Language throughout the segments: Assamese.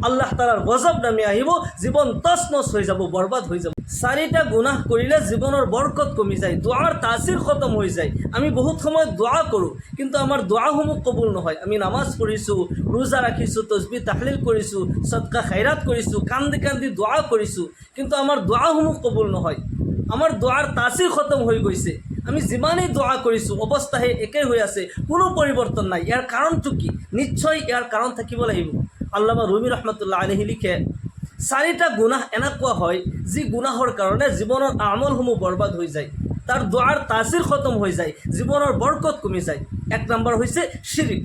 আল্লাহ তাআলাৰ গজব নামি আহিব, জীৱন তছনছ হৈ যাব, বৰবাদ হৈ যাব। 4টা গুনাহ কৰিলে জীৱনৰ বৰকত কমি যায়, দোৱাৰ তাচিৰ খতম হৈ যায়। আমি বহুত সময়ত দোৱা কৰোঁ, কিন্তু আমাৰ দোৱাসমূহ কবুল নহয়। আমি নামাজ পঢ়িছোঁ, ৰোজা ৰাখিছোঁ, তসবিহ তাহলিল কৰিছোঁ, সদকা খাইৰাত কৰিছোঁ, কান্দি কান্দি দোৱা কৰিছোঁ, কিন্তু আমাৰ দোৱাসমূহ কবুল নহয়। আমাৰ দোৱাৰ তাচিৰ খতম হৈ গৈছে। আমি যিমানেই দোৱা কৰিছোঁ অৱস্থা সেই একেই হৈ আছে, কোনো পৰিৱৰ্তন নাই। ইয়াৰ কাৰণটো কি? নিশ্চয় ইয়াৰ কাৰণ থাকিব লাগিব। আল্লামা ৰুমি ৰহমতুল্লাহ আলাইহি লিখে, 4টা গুনাহ এনেকুৱা হয় যি গুনাহৰ কাৰণে জীৱনৰ আমলসমূহ বৰবাদ হৈ যায়, তাৰ দোৱাৰ তাচিৰ খতম হৈ যায়, জীৱনৰ বৰকত কমি যায়। 1 নম্বৰ হৈছে শিৰিক।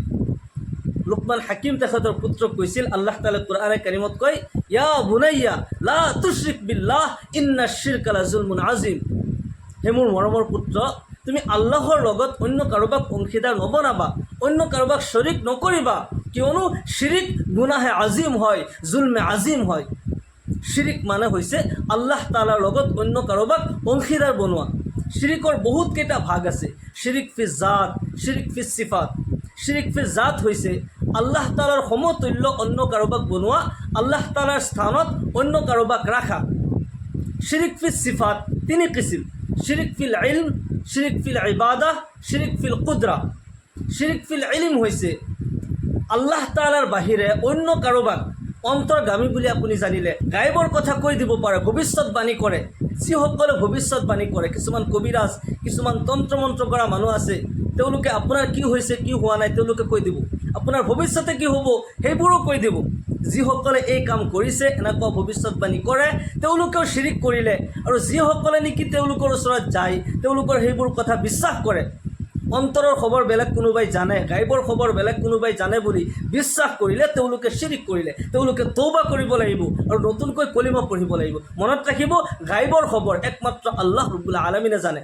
লুকমান হাকিম তেখেতৰ পুত্ৰক কৈছিল, আল্লাহ তাআলাই কোৰআনে কাৰিমত কয়, ইয়া বুনাইয়া লা তুশৰিক বিল্লাহ ইন্নাশ শিৰকা লাযুলমুন আযীম। হে মোৰ মৰমৰ পুত্ৰ, তুমি আল্লাহৰ লগত অন্য কাৰোবাক অংশীদাৰ নবনাবা, অন্য কাৰোবাক শৰীক নকৰিবা, কিয়নো শিৰিক গুনাহে আজিম হয়, জুলমে আজিম হয়। শিৰিক মানে হৈছে আল্লাহ তাআলাৰ লগত অন্য কাৰোবাক অংশীদাৰ বনোৱা। শিৰিকৰ বহুতকেইটা ভাগ আছে। শিৰিক ফি জাত, শিৰিক ফি সিফাত। শিৰিক ফি জাত হৈছে আল্লাহ তাআলাৰ সমতুল্য অন্য কাৰোবাক বনোৱা, আল্লাহ তাআলাৰ স্থানত অন্য কাৰোবাক ৰাখা। শিৰিক ফি সিফাত 3 কিসিম: শিরিক ফিল ইলম, শিরিক ফিল ইবাদাহ, শিরিক ফিল কুদরা। শিরিক ফিল ইলম হয়েছে আল্লাহ তাআলার বাহিরে অন্য কাৰোবাক অন্তৰ্গামী বুলি আপুনি জানিলে গায়বৰ কথা কৈ দিব পাৰে, ভৱিষ্যতবাণী কৰে। যিসকলে ভৱিষ্যতবাণী কৰে, কিছুমান কবিৰাজ, কিছুমান তন্ত্ৰ মন্ত্ৰ কৰা মানুহ আছে, তেওঁলোকে আপোনাৰ কি হৈছে কি হোৱা নাই তেওঁলোকে কৈ দিব, আপোনাৰ ভৱিষ্যতে কি হ'ব সেইবোৰো কৈ দিব। যিসকলে এই কাম কৰিছে, এনেকুৱা ভৱিষ্যতবাণী কৰে, তেওঁলোকেও শিৰিক কৰিলে। আৰু যিসকলে নেকি তেওঁলোকৰ ওচৰত যায়, তেওঁলোকৰ সেইবোৰ কথা বিশ্বাস কৰে, অন্তৰৰ খবৰ বেলেগ কোনোবাই জানে, গায়বৰ খবৰ বেলেগ কোনোবাই জানে বুলি বিশ্বাস কৰিলে, তেওঁলোকে শিৰিক কৰিলে। তেওঁলোকে তৌবা কৰিব লাগিব আৰু নতুনকৈ কলিমা পঢ়িব লাগিব। মনত ৰাখিব, গায়বৰ খবৰ একমাত্ৰ আল্লাহ ৰব্বুল আলামিনে জানে।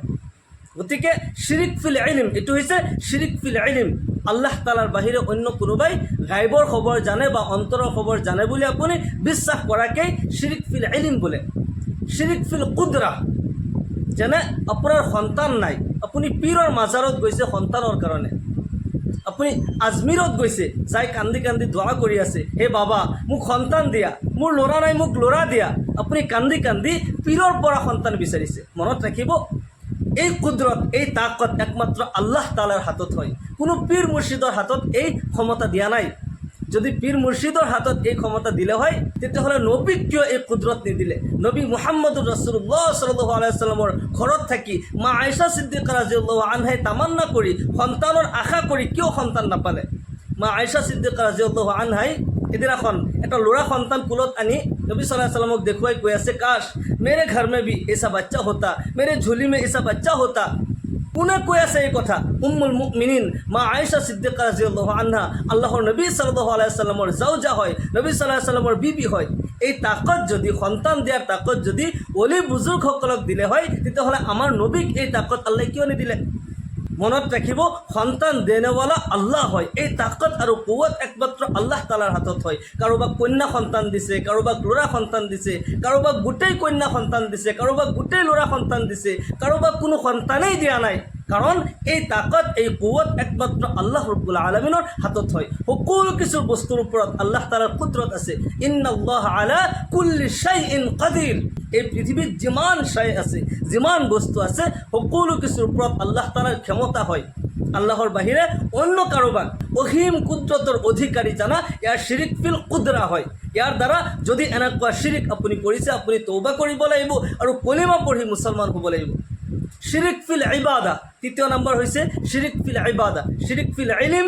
গতিকে শিৰিক ফিল ইলম, এইটো হৈছে শিৰিক ফিল ইলম। আল্লাহ তাআলাৰ বাহিৰে অন্য কোনোবাই গায়বৰ খবৰ জানে বা অন্তৰৰ খবৰ জানে বুলি আপুনি বিশ্বাস কৰাকেই শিৰিক ফিল ইলম বোলে। শিৰিক ফিল কুদৰা, যেনে আপোনাৰ সন্তান নাই, আপুনি পীৰৰ মাজাৰত গৈছে সন্তানৰ কাৰণে, আপুনি আজমিৰত গৈছে, যাই কান্দি কান্দি দোৱা কৰি আছে, হে বাবা মোক সন্তান দিয়া, মোৰ ল'ৰা নাই মোক ল'ৰা দিয়া। আপুনি কান্দি কান্দি পীৰৰ পৰা সন্তান বিচাৰিছে। মনত ৰাখিব, এই কুদৰত, এই তাকত একমাত্ৰ আল্লাহ তাআলাৰ হাতত হয়। কোনো পীৰ মুৰ্শিদৰ হাতত এই ক্ষমতা দিয়া নাই। যদি পীৰ মুৰ্শিদৰ হাতত এই ক্ষমতা দিলে হয়, তেতিয়াহ'লে নবীক কিয় এই কুদৰত নিদিলে? নবী মুহাম্মদুৰ ৰাছুলুল্লাহ সাল্লাল্লাহু আলাইহি ওয়াসাল্লামৰ ঘৰত থাকি মা আয়েশা সিদ্দিকা ৰাদিয়াল্লাহু আনহাই তামান্না কৰি, সন্তানৰ আশা কৰি কিয় সন্তান নাপালে? মা আয়েশা সিদ্দিকা ৰাদিয়াল্লাহু আনহাই এদিনাখন এটা ল'ৰা সন্তান কুলত আনি নবী সাল্লাল্লাহু আলাইহি ওয়াসাল্লামক দেখুৱাই কৈ আছে, কাশ মেৰে ঘৰ মে ভি এসা বাচ্চা হোতা, মেৰে ঝুলি মে এসা বাচ্চা হোতা। কোনে কৈ আছে এই কথা? উম্মুল মুমিনিন মা আয়েশা সিদ্দিকা রাদিয়াল্লাহু আনহা, আল্লাহৰ নবী সাল্লাল্লাহু আলাইহি ওয়াসাল্লামৰ জাওজা হয়, নবী সাল্লাল্লাহু আলাইহি ওয়াসাল্লামৰ বিবি হয়। এই তাকত যদি, সন্তান দিয়াৰ তাকত যদি অলি বুজুৰ্গসকলক দিলে হয়, তেতিয়াহ'লে আমাৰ নবীক এই তাকত আল্লাহ কিয় নিদিলে? মনত ৰাখিব, সন্তান দেনেৱালা আল্লাহ হয়। এই তাকত আৰু কুৱত একমাত্ৰ আল্লাহ তাআলাৰ হাতত হয়। কাৰোবাক কন্যা সন্তান দিছে, কাৰোবাক ল'ৰা সন্তান দিছে, কাৰোবাক গোটেই কন্যা সন্তান দিছে, কাৰোবাক গোটেই ল'ৰা সন্তান দিছে, কাৰোবাক কোনো সন্তানেই দিয়া নাই। কাৰণ এই তাকত, এই কুৱত একমাত্ৰ আল্লাহ ৰব্বুল আলামিনৰ হাতত হয়। সকলো কিছু বস্তুৰ ওপৰত আল্লাহ তাআলাৰ কুদৰত আছে। ইন্নাল্লাহ আলা কুল্লি শাইইন কাদিৰ। এই পৃথিৱীত যিমান শাই আছে, যিমান বস্তু আছে, সকলো কিছুৰ ওপৰত আল্লাহ তাআলাৰ ক্ষমতা হয়। আল্লাহৰ বাহিৰে অন্য কাৰোবাক অসীম কুদৰতৰ অধিকাৰী জানা, ইয়াৰ শিৰিক ফিল কুদৰা হয়। ইয়াৰ দ্বাৰা যদি এনেকুৱা শিৰিক আপুনি কৰিছে, আপুনি তৌবা কৰিব লাগিব আৰু কলিমা পঢ়ি মুছলমান হ'ব লাগিব। শিৰিক ফিল ইবাদা, 3 নম্বৰ হৈছে শিৰিক ফিল ইবাদা। শিৰিক ফিল ইলম,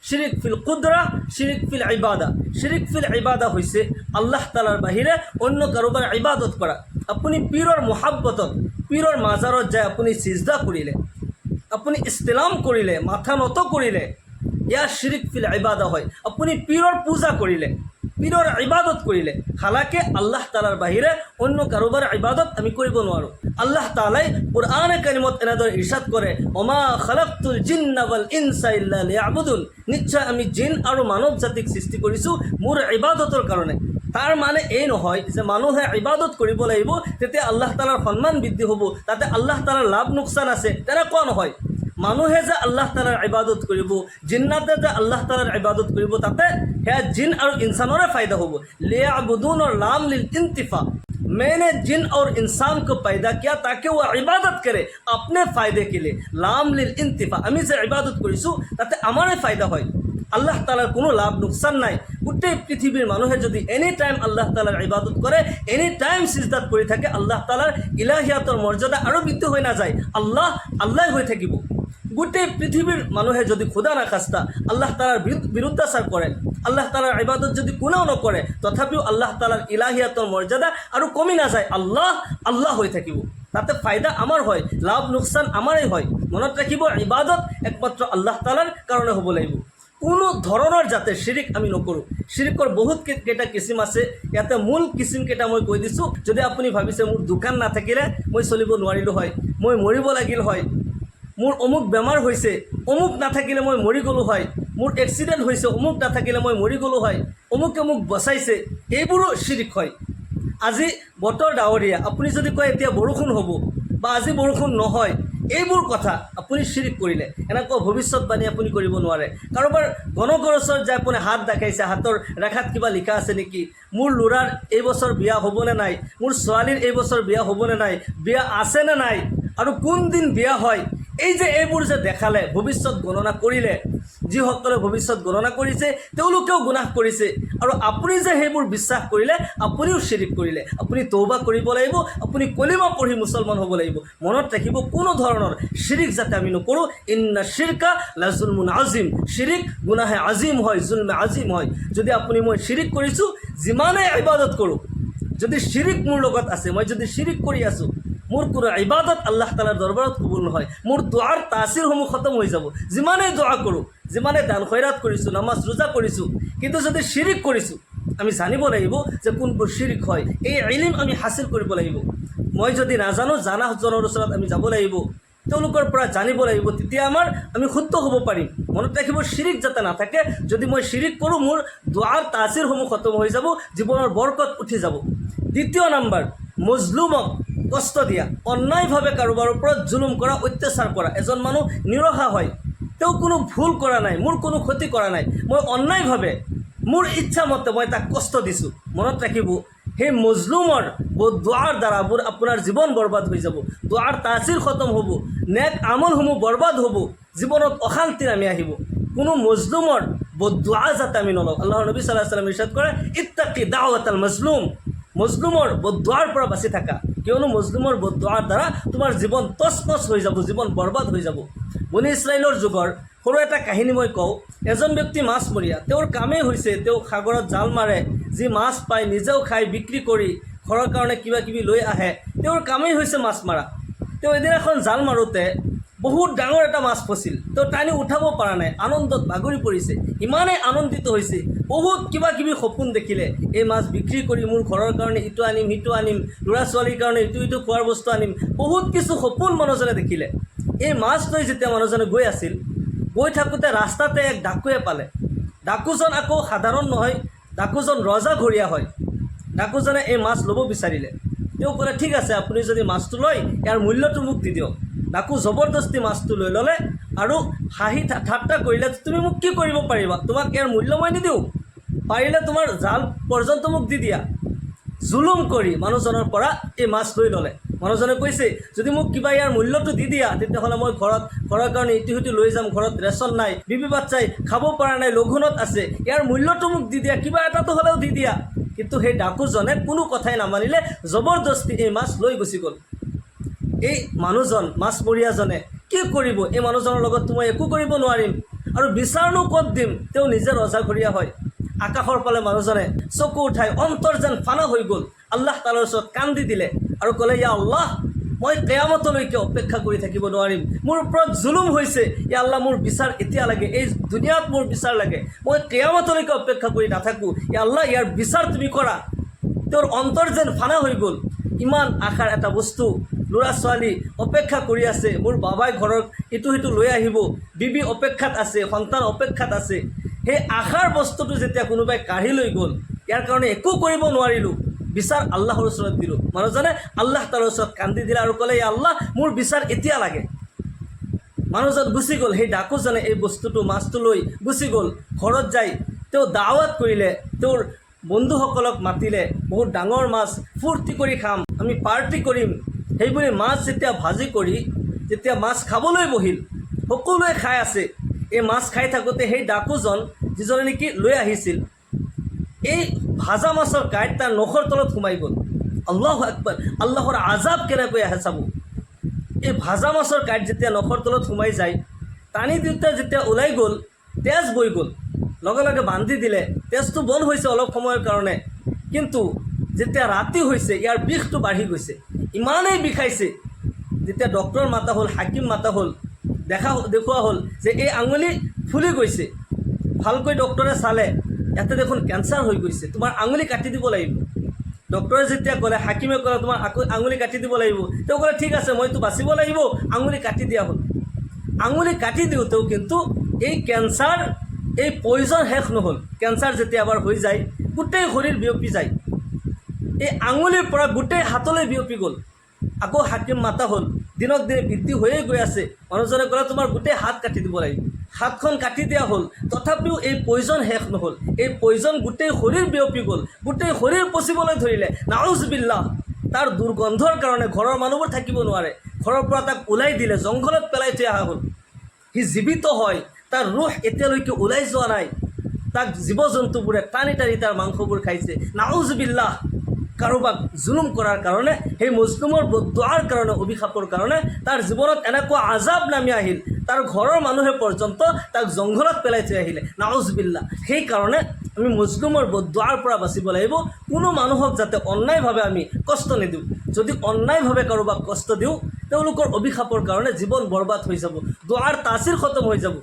শিৰিক ফিল কুদৰা, শিৰিক ফিল ইবাদা। শিৰিক ফিল ইবাদা হৈছে আল্লাহ তাআলাৰ বাহিৰে অন্য কাৰোবাৰ ইবাদত কৰা। আপুনি পীৰৰ মহাব্বতত, পীৰৰ মাজাৰত যায় আপুনি সিজদা কৰিলে, আপুনি ইস্তিলাম কৰিলে, মাথা নত কৰিলে, ইয়াৰ শিৰিক ফিল ইবাদা হয়। আপুনি পীৰৰ পূজা কৰিলে, পীৰৰ ইবাদত কৰিলে, হালাকে আল্লাহ তাআলাৰ বাহিৰে অন্য কাৰোবাৰ ইবাদত আমি কৰিব নোৱাৰোঁ। আল্লাহ তাআলাই কুৰআনে কাৰিমত এনেদৰে ইৰশাদ কৰে, ওমা খালাকতুল জিন্না ওয়াল ইনসা ইল্লা লিয়াবুদুন। নিশ্চয় আমি জিন আৰু মানৱ জাতিক সৃষ্টি কৰিছোঁ মোৰ ইবাদতৰ কাৰণে। তাৰ মানে এই নহয় যে মানুহে ইবাদত কৰিব লাগিব তেতিয়া আল্লাহ তাআলাৰ সন্মান বৃদ্ধি হ'ব, তাতে আল্লাহ তাআলাৰ লাভ লোকচান আছে, তেনেকুৱা নহয়। মানুহে যে আল্লাহ তালাৰ ইবাদত কৰিব, জিন্নাতে যে আল্লাহ তালাৰ ইবাদত কৰিব, তাতে সেয়া জিন আৰু ইনসানৰে ফায়দা হ'ব। লিয়াবুদুন और लाम लिल इंतिफा, मैंने जिन और इंसान को पैदा किया ताकि वो इबादत करे अपने फायदे के लिए। लाम लिल इंतिफा, আমি যে ইবাদত কৰিছোঁ তাতে আমাৰে ফায়দা হয়, আল্লাহ তালাৰ কোনো লাভ লোকচান নাই। গোটেই পৃথিৱীৰ মানুহে যদি এনি টাইম আল্লাহ তালাৰ ইবাদত কৰে, এনি টাইম সিজদাত কৰি থাকে, আল্লাহ তালাৰ ইলাহিয়াতৰ মৰ্যাদা আৰু বৃদ্ধি হৈ নাযায়, আল্লাহ আল্লাহ হৈ থাকিব। গোটেই পৃথিৱীৰ মানুহে যদি খুদা নাখাস্তা আল্লাহ তালাৰ বিৰুদ্ধাচাৰ কৰে, আল্লাহ তালাৰ ইবাদত যদি কোনেও নকৰে, তথাপিও আল্লাহ তালাৰ ইলাহিয়াতৰ মৰ্যাদা আৰু কমি নাযায়, আল্লাহ আল্লাহ হৈ থাকিব। তাতে ফায়দা আমাৰ হয়, লাভ লোকচান আমাৰেই হয়। মনত ৰাখিব, ইবাদত একমাত্ৰ আল্লাহ তালাৰ কাৰণে হ'ব লাগিব। কোনো ধৰণৰ যাতে শিৰিক আমি নকৰোঁ। শিৰিকৰ বহুত কেইটা কিচিম আছে, ইয়াতে মূল কিচিমকেইটা মই কৈ দিছোঁ। যদি আপুনি ভাবিছে মোৰ দোকান নাথাকিলে মই চলিব নোৱাৰিলোঁ হয়, মই মৰিব লাগিল হয়, মোৰ অমুক বেমাৰ হৈছে, অমুক নাথাকিলে মই মৰি গ'লোঁ হয়, মোৰ এক্সিডেণ্ট হৈছে, অমুক নাথাকিলে মই মৰি গ'লোঁ হয়, অমুকে মোক বচাইছে, এইবোৰো শিৰিক হয়। আজি বতৰ ডাৱৰীয়া, আপুনি যদি কয় এতিয়া বৰষুণ হ'ব বা আজি বৰষুণ নহয়, এইবোৰ কথা আপুনি শিৰিক কৰিলে। এনেকুৱা ভৱিষ্যতবাণী আপুনি কৰিব নোৱাৰে। কাৰোবাৰ গণকৰ ওচৰত যাই আপুনি হাত দেখাইছে, হাতৰ ৰেখাত কিবা লিখা আছে নেকি, মোৰ ল'ৰাৰ এইবছৰ বিয়া হ'বনে নাই, মোৰ ছোৱালীৰ এইবছৰ বিয়া হ'বনে নাই, বিয়া আছেনে নাই, আৰু কোন দিন বিয়া হয়, এই যে এইবোৰ যে দেখালে, ভৱিষ্যত গণনা কৰিলে, যিসকলে ভৱিষ্যত গণনা কৰিছে তেওঁলোকেও গুনাহ কৰিছে, আৰু আপুনি যে সেইবোৰ বিশ্বাস কৰিলে আপুনিও শিৰিক কৰিলে। আপুনি তৌবা কৰিব লাগিব, আপুনি কলিমা পঢ়ি মুছলমান হ'ব লাগিব। মনত ৰাখিব, কোনো ধৰণৰ শিৰিক যাতে আমি নকৰোঁ। ইন্না শিৰকা লাজুলমুন আজিম, শিৰিক গুনাহে আজিম হয়, জুলমে আজিম হয়। যদি আপুনি মই শিৰিক কৰিছোঁ, যিমানেই ইবাদত কৰোঁ, যদি শিৰিক মোৰ লগত আছে, মই যদি শিৰিক কৰি আছোঁ, মোৰ কোনো ইবাদত আল্লাহ তালাৰ দৰবাৰত কবুল নহয়, মোৰ দোৱাৰ তাচিৰসমূহ খতম হৈ যাব। যিমানেই দোৱা কৰোঁ, যিমানে দান খৈৰাত কৰিছোঁ, নামাজ ৰোজা কৰিছোঁ, কিন্তু যদি শিৰিক কৰিছোঁ, আমি জানিব লাগিব যে কোনবোৰ শিৰিক হয়। এই ইলম আমি হাসিল কৰিব লাগিব। মই যদি নাজানো, জানাজনৰ ওচৰত আমি যাব লাগিব, তেওঁলোকৰ পৰা জানিব লাগিব, তেতিয়া আমি শুদ্ধ হ'ব পাৰিম। মনত ৰাখিব, শিৰিক যাতে নাথাকে। যদি মই শিৰিক কৰোঁ, মোৰ দোৱাৰ তাচিৰসমূহ খতম হৈ যাব, জীৱনৰ বৰকত উঠি যাব। দ্বিতীয় নম্বৰ, মজলুমক কষ্ট দিয়া, অন্যায়ভাৱে কাৰোবাৰ ওপৰত জুলুম কৰা, অত্যাচাৰ কৰা। এজন মানুহ নিৰহা হয়, তেওঁ কোনো ভুল কৰা নাই, মোৰ কোনো ক্ষতি কৰা নাই, মই অন্যায়ভাৱে মোৰ ইচ্ছা মতে মই তাক কষ্ট দিছোঁ। মনত ৰাখিব, সেই মজলুমৰ দুৱাৰ দ্বাৰা আপোনাৰ জীৱন বৰবাদ হৈ যাব, দুৱাৰ তাচিৰ খতম হ'ব, নেক আমলসমূহ বৰবাদ হ'ব, জীৱনত অশান্তি নামি আহিব। কোনো মজলুমৰ বদুৱা যাতে আমি নলওঁ। আল্লাহৰ নবী সাল্লাল্লাহু আলাইহি ওয়াসাল্লাম ইৰশাদ কৰে, ইত্তাকি দাওয়াতাল মজলুম, মজলুমৰ বদুৱাৰ পৰা বাচি থাকা, কিয়নো মজলুমৰ বদুৱাৰ দ্বাৰা তোমাৰ জীৱন তছনছ হৈ যাব, জীৱন বৰবাদ হৈ যাব। বনি ইছৰাইলৰ যুগৰ সৰু এটা কাহিনী মই কওঁ। এজন ব্যক্তি মাছমৰীয়া, তেওঁৰ কামেই হৈছে তেওঁ সাগৰত জাল মাৰে, যি মাছ পায় নিজেও খাই, বিক্ৰী কৰি ঘৰৰ কাৰণে কিবা কিবি লৈ আহে, তেওঁৰ কামেই হৈছে মাছ মাৰা। তেওঁ এদিন এখন জাল মাৰোঁতে বহুত ডাঙৰ এটা মাছ ফচিল, তেওঁ টানি উঠাব পৰা নাই, আনন্দত বাগৰি পৰিছে, ইমানেই আনন্দিত হৈছে, বহুত কিবা কিবি সপোন দেখিলে, এই মাছ বিক্ৰী কৰি মোৰ ঘৰৰ কাৰণে ইটো আনিম, সিটো আনিম, ল'ৰা ছোৱালীৰ কাৰণে ইটো খোৱাৰ বস্তু আনিম, বহুত কিছু সপোন মানুহজনে দেখিলে। এই মাছ লৈ যেতিয়া মানুহজনে গৈ আছিল, গৈ থাকোঁতে ৰাস্তাতে এক ডাকুৱে পালে। ডাকুজন আকৌ সাধাৰণ নহয়, ডাকুজন ৰজাঘৰীয়া হয়। ডাকুজনে এই মাছ ল'ব বিচাৰিলে। তেওঁ ক'লে, ঠিক আছে, আপুনি যদি মাছটো লয়, ইয়াৰ মূল্যটো মোক দি দিয়ক। ডাকু জবৰদস্তি মাছটো লৈ ল'লে আৰু হাঁহি ঠাট্টা কৰিলে, তুমি মোক কি কৰিব পাৰিবা, তোমাক ইয়াৰ মূল্য মই নিদিওঁ, পাৰিলে তোমাৰ জাল পৰ্যন্ত মোক দি দিয়া। জুলুম কৰি মানুহজনৰ পৰা এই মাছ লৈ ল'লে। মানুহজনে কৈছে, যদি মোক কিবা ইয়াৰ মূল্যটো দি দিয়া, তেতিয়াহ'লে মই ঘৰৰ কাৰণে ইটো সিটো লৈ যাম, ঘৰত ৰেচন নাই, বিবি বাচ্চাই খাব পৰা নাই, লঘোণত আছে, ইয়াৰ মূল্যটো মোক দি দিয়া, কিবা এটাতো হ'লেও দি দিয়া। কিন্তু সেই ডাকুজনে কোনো কথাই নামানিলে, জবৰদস্তি এই মাছ লৈ গুচি গ'ল। এই মানুহজন মাছমৰীয়াজনে কি কৰিব, এই মানুহজনৰ লগত মই একো কৰিব নোৱাৰিম, আৰু বিচাৰনো ক'ত দিম, তেওঁ নিজে ৰজাঘৰীয়া হয়। আকাশৰ ফালে মানুহজনে চকু উঠাই অন্তৰ যেন ফানা হৈ গ'ল, আল্লাহ তালাৰ ওচৰত কান্দি দিলে আৰু ক'লে, ইয়া আল্লাহ, মই কিয়ামতলৈকে অপেক্ষা কৰি থাকিব নোৱাৰিম, মোৰ ওপৰত জুলুম হৈছে, ইয়া আল্লাহ, মোৰ বিচাৰ এতিয়া লাগে, এই দুনিয়াত মোৰ বিচাৰ লাগে, মই কিয়ামতলৈকে অপেক্ষা কৰি নাথাকোঁ, ইয়া আল্লাহ, ইয়াৰ বিচাৰ তুমি কৰা। তেওঁৰ অন্তৰ যেন ফানা হৈ গ'ল। ইমান আশাৰ এটা বস্তু, ল'ৰা ছোৱালী অপেক্ষা কৰি আছে, মোৰ বাবাই ঘৰত ইটো সিটো লৈ আহিব, বিবি অপেক্ষাত আছে, সন্তান অপেক্ষাত আছে, সেই আশাৰ বস্তুটো যেতিয়া কোনোবাই কাঢ়ি লৈ গ'ল, ইয়াৰ কাৰণে একো কৰিব নোৱাৰিলোঁ, বিচাৰ আল্লাহৰ ওচৰত দিলোঁ। মানুহজনে আল্লাহ তালাৰ ওচৰত কান্দি দিলে আৰু ক'লে, ইয়া আল্লাহ, মোৰ বিচাৰ এতিয়া লাগে। মানুহজন গুচি গ'ল। সেই ডাকুজনে এই বস্তুটো মাছটো লৈ গুচি গ'ল। ঘৰত যাই তেওঁ দাৱাত কৰিলে, তেওঁৰ বন্ধুসকলক মাতিলে, বহুত ডাঙৰ মাছ, ফূৰ্তি কৰি খাম, আমি পাৰ্টি কৰিম। সেইবুলি মাছ যেতিয়া ভাজি কৰি যেতিয়া মাছ খাবলৈ বহিল, সকলোৱে খাই আছে। এই মাছ খাই থাকোঁতে সেই ডাকুজন যিজনে নেকি লৈ আহিছিল, এই ভাজা মাছৰ কাঁইট তাৰ নখৰ তলত সোমাই গ'ল। আল্লাহু আকবাৰ, আল্লাহৰ আজাব কেনেকৈ আহে চাব। এই ভাজা মাছৰ কাঁইট যেতিয়া নখৰ তলত সোমাই যায়, টানি দিওঁতে যেতিয়া ওলাই গ'ল, তেজ বৈ গ'ল। লগে লগে বান্ধি দিলে, তেজটো বন্ধ হৈছে অলপ সময়ৰ কাৰণে। কিন্তু যেতিয়া ৰাতি হৈছে, ইয়াৰ বিষটো বাঢ়ি গৈছে, ইমানেই বিষাইছে। যেতিয়া ডক্টৰ মাতা হ'ল, হাকিম মাতা হ'ল, দেখুওৱা হ'ল যে এই আঙুলি ফুলি গৈছে। ভালকৈ ডক্টৰে চালে, ইয়াতে দেখোন কেঞ্চাৰ হৈ গৈছে, তোমাৰ আঙুলি কাটি দিব লাগিব। ডক্টৰে যেতিয়া ক'লে, হাকিমে ক'লে তোমাৰ আঙুলি কাটি দিব লাগিব, তেওঁ ক'লে ঠিক আছে, মইতো বাচিব লাগিব। আঙুলি কাটি দিয়া হ'ল। আঙুলি কাটি দিওঁতেও কিন্তু এই কেঞ্চাৰ, এই পয়জন শেষ নহ'ল। কেঞ্চাৰ যেতিয়া এবাৰ হৈ যায়, গোটেই শৰীৰ বিয়পি যায়। এই আঙুলিৰ পৰা গোটেই হাতলৈ বিয়পি গ'ল। আকৌ হাকিম মাতা হ'ল, দিনক দিনে বৃদ্ধি হৈয়ে গৈ আছে। মানুহজনে ক'লে তোমাৰ গোটেই হাত কাটি দিব লাগিব। হাতখন কাটি দিয়া হ'ল, তথাপিও এই পয়জন শেষ নহ'ল। এই পয়জন গোটেই শৰীৰ বিয়পি গ'ল, গোটেই শৰীৰ পচিবলৈ ধৰিলে। নাউজুবিল্লাহ। তাৰ দুৰ্গন্ধৰ কাৰণে ঘৰৰ মানুহবোৰ থাকিব নোৱাৰে। ঘৰৰ পৰা তাক ওলাই দিলে, জংঘলত পেলাই থৈ অহা হ'ল। সি জীৱিত হয়, তাৰ ৰুহ এতিয়ালৈকে ওলাই যোৱা নাই। তাক জীৱ জন্তুবোৰে টানি টানি তাৰ মাংসবোৰ খাইছে। নাউজুবিল্লাহ। কাৰোবাক জুলুম কৰাৰ কাৰণে, সেই মুছলিমৰ বদদুৱাৰ কাৰণে, অভিশাপৰ কাৰণে তাৰ জীৱনত এনেকুৱা আজাব নামি আহিল। তাৰ ঘৰৰ মানুহে পৰ্যন্ত তাক জংঘলত পেলাই থৈ আহিলে। নাউজুবিল্লাহ। সেইকাৰণে আমি মুছলিমৰ বদদুৱাৰ পৰা বাচিব লাগিব। কোনো মানুহক যাতে অন্যায়ভাৱে আমি কষ্ট নিদিওঁ। যদি অন্যায়ভাৱে কাৰোবাক কষ্ট দিওঁ, তেওঁলোকৰ অভিশাপৰ কাৰণে জীৱন বৰবাদ হৈ যাব, দুৱাৰ তাচিৰ খতম হৈ যাব।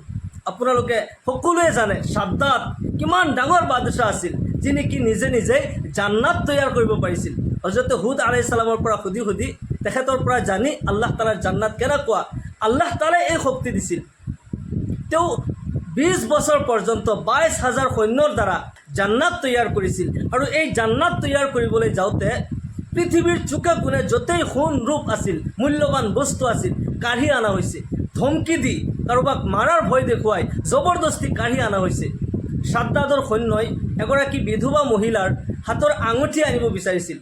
আপোনালোকে সকলোৱে জানে সাদ্দাত কিমান ডাঙৰ বাদশাহ আছিল, যি নেকি নিজে নিজেই জান্নাত তৈয়াৰ কৰিব পাৰিছিল। হজৰতে হুদ আলাইহিছ সালামৰ পৰা সুধি সুধি, তেখেতৰ পৰা জানি আল্লাহ তালাৰ জান্নাত কেনেকুৱা, আল্লাহ তালাই এই শক্তি দিছিল। তেওঁ 20 বছৰ পৰ্যন্ত 22,000 সৈন্যৰ দ্বাৰা জান্নাত তৈয়াৰ কৰিছিল। আৰু এই জান্নাত তৈয়াৰ কৰিবলৈ যাওঁতে পৃথিৱীৰ চুকে কোণে য'তেই সোণ ৰূপ আছিল, মূল্যৱান বস্তু আছিল, কাঢ়ি অনা হৈছে। ধমকি দি, কাৰোবাক মাৰাৰ ভয় দেখুৱাই জবৰদস্তি কাঢ়ি অনা হৈছে। সাদ্দাদৰ সৈন্যই এগৰাকী বিধৱা মহিলাৰ হাতৰ আঙুঠি আনিব বিচাৰিছিল।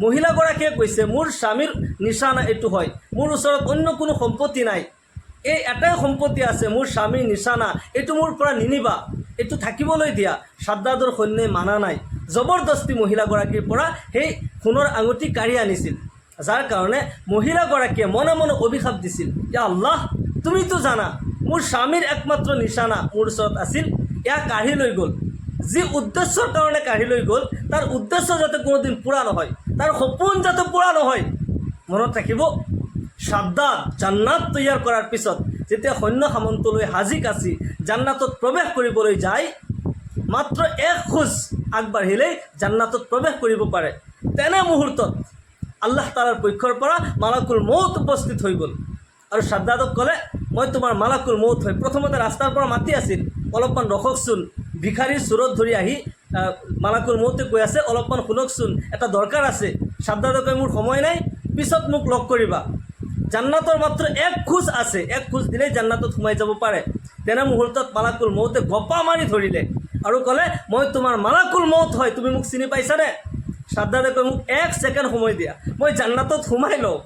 মহিলাগৰাকীয়ে কৈছে, মোৰ স্বামীৰ নিচানা এইটো হয়, মোৰ ওচৰত অন্য কোনো সম্পত্তি নাই, এই এটাই সম্পত্তি আছে, মোৰ স্বামীৰ নিচানা, এইটো মোৰ পৰা নিনিবা, এইটো থাকিবলৈ দিয়া। সাদ্দাদৰ সৈন্যই মানা নাই, জবৰদস্তি মহিলাগৰাকীৰ পৰা সেই সোণৰ আঙুঠি কাঢ়ি আনিছিল। যাৰ কাৰণে মহিলাগৰাকীয়ে মনে মনে অভিশাপ দিছিল, ইয়া আল্লাহ, তুমিতো জানা মোৰ স্বামীৰ একমাত্ৰ নিচানা মোৰ ওচৰত আছিল, এয়া কাঢ়ি লৈ গ'ল। যি উদ্দেশ্যৰ কাৰণে কাঢ়ি লৈ গ'ল, তাৰ উদ্দেশ্য যাতে কোনোদিন পূৰা নহয়, তাৰ সপোন যাতে পূৰা নহয়। মনত ৰাখিব, সাদ্দাত জান্নাত তৈয়াৰ কৰাৰ পিছত যেতিয়া সৈন্য সামন্তলৈ সাজি কাচি জান্নাতত প্ৰৱেশ কৰিবলৈ যায়, মাত্ৰ 1 খোজ আগবাঢ়িলেই জান্নাতত প্ৰৱেশ কৰিব পাৰে। তেনে মুহূৰ্তত আল্লাহ তালাৰ পক্ষৰ পৰা মালাকুল মৌত উপস্থিত হৈ গ'ল। আৰু সাদ্দাতক ক'লে, মই তোমাৰ মালাকুল মৌত হয়। প্ৰথমতে ৰাস্তাৰ পৰা মাতি আছিল, অলপমান ৰখকচোন। ভিখাৰীৰ চুৰত ধৰি আহি মালাকুল মৌতে কৈ আছে, অলপমান শুনকচোন, এটা দৰকাৰ আছে। সাদ্দাতক মোৰ সময় নাই, পিছত মোক লগ কৰিবা। জান্নাতৰ মাত্ৰ 1 খোজ আছে, 1 খোজ দিলেই জান্নাতত সোমাই যাব পাৰে। তেনে মুহূৰ্তত মালাকুল মৌতে গপা মাৰি ধৰিলে আৰু ক'লে, মই তোমাৰ মালাকুল মৌত হয়, তুমি মোক চিনি পাইছানে? সাদ্দাতে কয়, মোক 1 ছেকেণ্ড সময় দিয়া, মই জান্নাতত সোমাই লওঁ।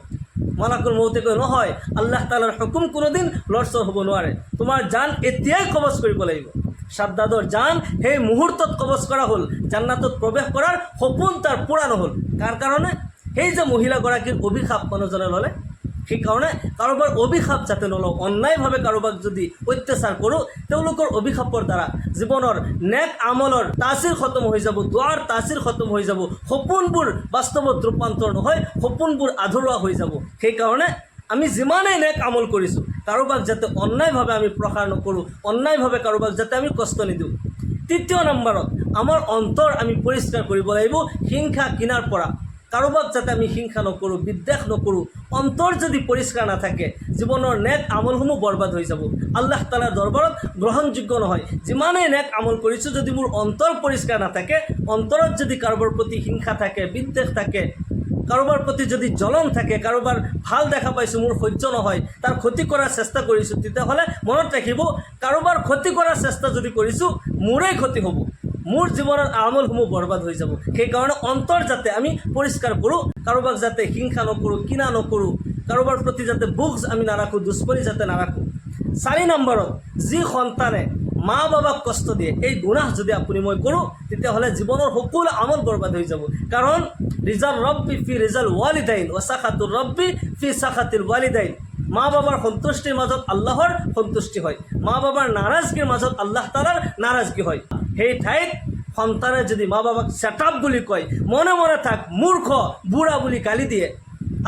মালাকুল মৌতে কয়, নহয়, আল্লাহ তালাৰ হুকুম কোনোদিন লৰচৰ হ'ব নোৱাৰে, তোমাৰ জান এতিয়াই কবজ কৰিব লাগিব। সাদ্দাদৰ জান সেই মুহূৰ্তত কবজ কৰা হ'ল। জান্নাতত প্ৰৱেশ কৰাৰ সপোন তাৰ পূৰা নহ'ল। কাৰ কাৰণে? সেই যে মহিলাগৰাকীৰ অভিশাপ মানুহজনে ল'লে। সেইকাৰণে কাৰোবাৰ অভিশাপ যাতে নলওঁ। অন্যায়ভাৱে কাৰোবাক যদি অত্যাচাৰ কৰোঁ, তেওঁলোকৰ অভিশাপৰ দ্বাৰা জীৱনৰ নেক আমলৰ তাচিৰ খতম হৈ যাব, দুৱাৰ তাচিৰ খতম হৈ যাব, সপোনবোৰ বাস্তৱত ৰূপান্তৰ নহয়, সপোনবোৰ আধৰুৱা হৈ যাব। সেইকাৰণে আমি যিমানেই নেক আমল কৰিছোঁ, কাৰোবাক যাতে অন্যায়ভাৱে আমি প্ৰসাৰ নকৰোঁ, অন্যায়ভাৱে কাৰোবাক যাতে আমি কষ্ট নিদিওঁ। 3য় নম্বৰত, আমাৰ অন্তৰ আমি পৰিষ্কাৰ কৰিব লাগিব হিংসা কিনাৰ পৰা। কাৰোবাক যাতে আমি হিংসা নকৰোঁ, বিদ্বেষ নকৰোঁ। অন্তৰ যদি পৰিষ্কাৰ নাথাকে, জীৱনৰ নেক আমলসমূহ বৰবাদ হৈ যাব, আল্লাহ তালাৰ দৰবাৰত গ্ৰহণযোগ্য নহয়। যিমানেই নেক আমল কৰিছোঁ, যদি মোৰ অন্তৰ পৰিষ্কাৰ নাথাকে, অন্তৰত যদি কাৰোবাৰ প্ৰতি হিংসা থাকে, বিদ্বেষ থাকে, কাৰোবাৰ প্ৰতি যদি জ্বলন থাকে, কাৰোবাৰ ভাল দেখা পাইছোঁ মোৰ সহ্য নহয়, তাৰ ক্ষতি কৰাৰ চেষ্টা কৰিছোঁ, তেতিয়াহ'লে মনত ৰাখিব কাৰোবাৰ ক্ষতি কৰাৰ চেষ্টা যদি কৰিছোঁ মোৰেই ক্ষতি হ'ব, মোৰ জীৱনৰ আমলসমূহ বৰবাদ হৈ যাব। সেইকাৰণে অন্তৰ যাতে আমি পৰিষ্কাৰ কৰোঁ, কাৰোবাক যাতে হিংসা নকৰোঁ, কিনা নকৰোঁ, কাৰোবাৰ প্ৰতি যাতে বুগজ আমি নাৰাখোঁ, দুশ্মনী যাতে নাৰাখোঁ। 4 নম্বৰত, যি সন্তানে মা বাবাক কষ্ট দিয়ে, এই গুনাহ যদি আপুনি মই কৰোঁ তেতিয়াহ'লে জীৱনৰ সকলো আমল বৰবাদ হৈ যাব। কাৰণ ৰিজাল ৰব্বি ফি ৰিজাল ৱালিদাইন ও সাখাতুৰ ৰব্বি ফি সাখাতিল ৱালিদাইন, মা বাবাৰ সন্তুষ্টিৰ মাজত আল্লাহৰ সন্তুষ্টি হয়, মা বাবাৰ নাৰাজগীৰ মাজত আল্লাহ তাআলাৰ নাৰাজগী হয়। সেই ঠাইত সন্তানে যদি মা বাবাক চেটাপ বুলি কয়, মনে মনে থাক মূৰ্খ বুঢ়া বুলি গালি দিয়ে,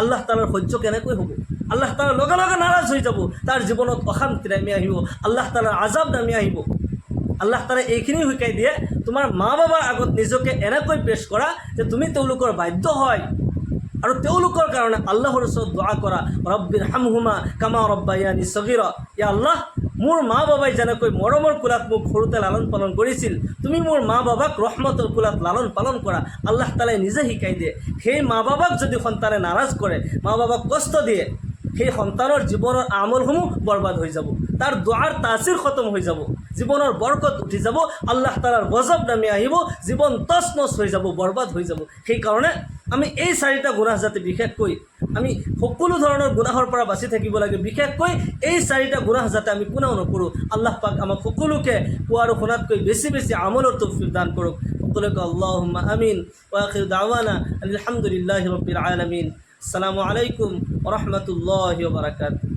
আল্লাহ তাআলাৰ সহ্য কেনেকৈ হ'ব? আল্লাহ তাআলা লগে লগে নাৰাজ হৈ যাব, তাৰ জীৱনত অশান্তি নামি আহিব, আল্লাহ তাআলাৰ আজাব নামি আহিব। আল্লাহ তাআলা এইখিনি শিকাই দিয়ে, তোমাৰ মা বাবাৰ আগত নিজকে এনেকৈ পেশ কৰা যে তুমি তেওঁলোকৰ বাধ্য হয়, আৰু তেওঁলোকৰ কাৰণে আল্লাহৰ ওচৰত দোৱা কৰা, ৰব্বিৰ হামহুমা কামা ৰব্বায়ানি সগীৰা, ইয়া আল্লাহ মোৰ মা বাবাই যেনেকৈ মৰমৰ কোলাত মোক সৰুতে লালন পালন কৰিছিল, তুমি মোৰ মা বাবাক ৰহমতৰ কোলাত লালন পালন কৰা। আল্লাহ তাআলাই নিজে শিকাই দিয়ে, সেই মা বাবাক যদি সন্তানে নাৰাজ কৰে, মা বাবাক কষ্ট দিয়ে, সেই সন্তানৰ জীৱনৰ আমলসমূহ বৰবাদ হৈ যাব, তাৰ দোৱাৰ তাচিৰ খতম হৈ যাব, জীৱনৰ বৰকত উঠি যাব, আল্লাহ তাআলাৰ গজব নামি আহিব, জীৱন তছনছ হৈ যাব, বৰবাদ হৈ যাব। সেইকাৰণে আমি এই 4টা গুনাহ যাতে বিশেষকৈ আমি সকলো ধৰণৰ গুনাহৰ পৰা বাচি থাকিব লাগে, বিশেষকৈ এই 4টা গুনাহ যাতে আমি কোনেও নকৰোঁ। আল্লাহ পাক আমাক সকলোকে কোৱা আৰু শুনাতকৈ বেছি বেছি আমলৰ তৌফিক দান কৰক। সকলোকে আল্লাহুম্মা আমিন। ওয়া আখিৰু দাওয়ানা আলহামদুলিল্লাহি ৰাব্বিল আলামিন। আসসালামু আলাইকুম ওয়া ৰাহমাতুল্লাহি ওয়া বাৰাকাতুহু।